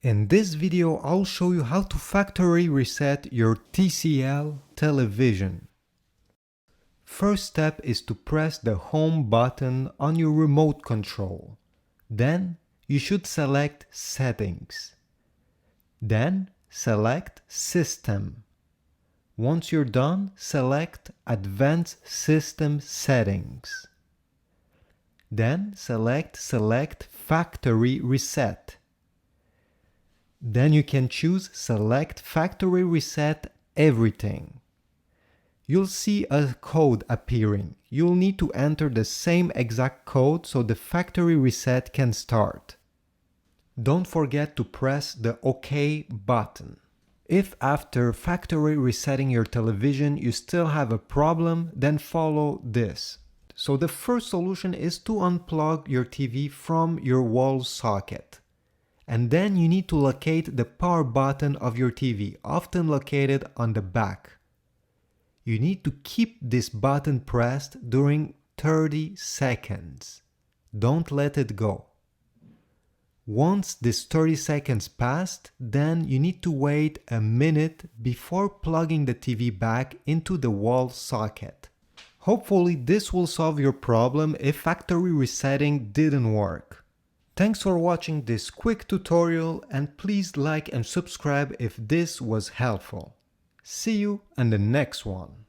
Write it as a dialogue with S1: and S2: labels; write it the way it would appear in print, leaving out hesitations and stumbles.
S1: In this video, I'll show you how to factory reset your TCL television. First step is to press the home button on your remote control. Then you should select Settings. Then select System. Once you're done, select Advanced System Settings. Then select Factory Reset. Then you can choose Select Factory Reset Everything. You'll see a code appearing. You'll need to enter the same exact code so the factory reset can start. Don't forget to press the OK button. If after factory resetting your television you still have a problem, then follow this. So the first solution is to unplug your TV from your wall socket. And then you need to locate the power button of your TV, often located on the back. You need to keep this button pressed during 30 seconds. Don't let it go. Once this 30 seconds passed, then you need to wait a minute before plugging the TV back into the wall socket. Hopefully this will solve your problem if factory resetting didn't work. Thanks for watching this quick tutorial, and please like and subscribe if this was helpful. See you in the next one.